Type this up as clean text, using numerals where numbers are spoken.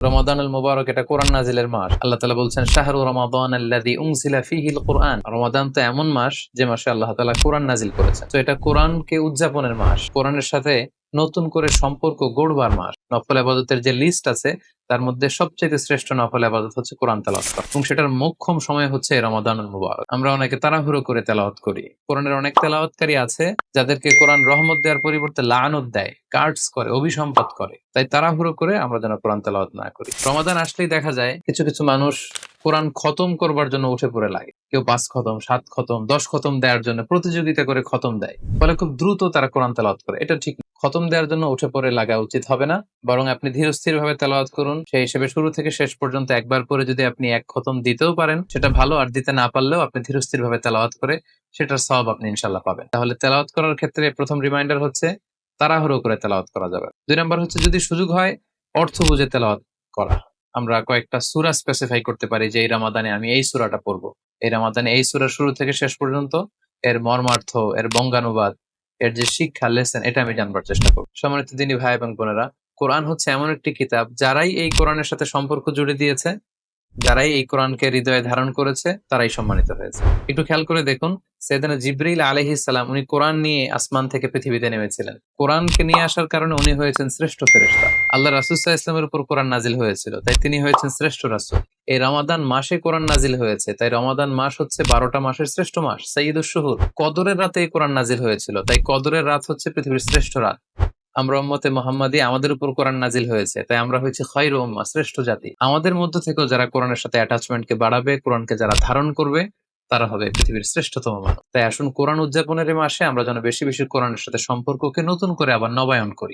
রমাদানুল মুবারক এটা কোরআন নাজিলের মাস। আল্লাহ তাআলা বলছেন শাহরু রমাদানাল্লাযী উনজিলা ফীহিল কুরআন। রমাদান তো এমন মাস যে মাসে আল্লাহ তাআলা কোরআন নাজিল করেছেন। তো এটা কোরআনকে উদযাপনের মাস, কোরআনের সাথে নতুন করে সম্পর্ক গড়বার মাস। নফল ইবাদতের যে লিস্ট আছে তার মধ্যে সবচেয়ে শ্রেষ্ঠ নফল ইবাদত হচ্ছে কোরআন তেলাওয়াত করা, এবং সেটার মোক্ষম সময় হচ্ছে রমাদানুল মুবারক। আমরা অনেকে তাড়াহুড়ো করে তেলাওয়াত করি। কোরআনের অনেক তেলাওয়াতকারী আছে যাদেরকে কোরআন রহমত দেওয়ার পরিবর্তে লাআনত দেয়, কার্ডস করে, অভিসম্পাত করে। তাই তাড়াহুড়ো করে আমরা যেন কোরআন তেলাওয়াত না করি। রমাদান আসলেই দেখা যায় কিছু কিছু মানুষ কোরআন খতম করবার জন্য উঠে পড়ে লাগে। কেউ 5 খতম, 7 খতম, 10 খতম দেওয়ার জন্য প্রতিযোগিতা করে খতম দেয়, ফলে খুব দ্রুত তারা কোরআন তেলাওয়াত করে। এটা ঠিক না। খতম দেওয়ার জন্য উঠে পড়ে লাগা উচিত হবে না, বরং আপনি ধীরস্থির ভাবে তেলাওয়াত করুন। সেই হিসেবে শুরু থেকে শেষ পর্যন্ত একবার পরে যদি আপনি 1 খতম দিতেও পারেন সেটা ভালো, আর দিতে না পারলেও আপনি ধীরস্থির ভাবে তেলাওয়াত করে সেটার সওয়াব আপনি ইনশাআল্লাহ পাবেন। তাহলে তেলাওয়াত করার ক্ষেত্রে প্রথম রিমাইন্ডার হচ্ছে তাড়াহুড়ো করে তেলাওয়াত করা যাবে। 2 নাম্বার হচ্ছে যদি সুযোগ হয় অর্থ বুঝে তেলাওয়াত করা। আমরা কয়েকটা সূরা স্পেসিফাই করতে পারি যে এই রমাদানে আমি এই সূরাটা পড়বো, এই রমাদানে এই সূরার শুরু থেকে শেষ পর্যন্ত এর মর্মার্থ, এর বঙ্গানুবাদ, এর যে শিক্ষা লেসন, এটা আমি জানবার চেষ্টা করব। সম্মানিত দিনী ভাই এবং বোনেরা, কোরআন হচ্ছে এমন একটি কিতাব যারাই এই কোরআনের সাথে সম্পর্ক জুড়ে দিয়েছে, যারাই এই কোরআনকে হৃদয়ে ধারণ করেছে তারাই সম্মানিত হয়েছে। একটু খেয়াল করে দেখুন, সাইয়েদনা জিবরিল আলাইহিস সালাম উনি কোরআন নিয়ে আসমান থেকে পৃথিবীতে নেমেছিলেন। কোরআনকে নিয়ে আসার কারণে উনি হয়েছেন শ্রেষ্ঠ ফেরেশতা। আল্লাহ রাসূল সাল্লাল্লাহু আলাইহি ওয়াসাল্লামের উপর কোরআন নাজিল হয়েছিল, তাই তিনি হয়েছেন শ্রেষ্ঠ রাসূল। এই রমাদান মাসে কোরআন নাজিল হয়েছে, তাই রমাদান মাস হচ্ছে 12টা মাসের শ্রেষ্ঠ মাস, সাইয়্যিদুশ শুহুর। কদরের রাতে এই কোরআন নাজিল হয়েছিল, তাই কদরের রাত হচ্ছে পৃথিবীর শ্রেষ্ঠ রাত। আমরা উম্মতে মুহাম্মাদী, আমাদের উপর কোরআন নাজিল হয়েছে, তাই আমরা হয়েছি খায়রু উম্মাহ, শ্রেষ্ঠ জাতি। আমাদের মধ্য থেকেও যারা কোরআনের সাথে অ্যাটাচমেন্টকে বাড়াবে, কোরআনকে যারা ধারণ করবে, তারা হবে পৃথিবীর শ্রেষ্ঠতম মানব। তাই আসুন কোরআন উদযাপনের এই মাসে আমরা যেন বেশি বেশি কোরআনের সাথে সম্পর্ককে নতুন করে আবার নবায়ন করি।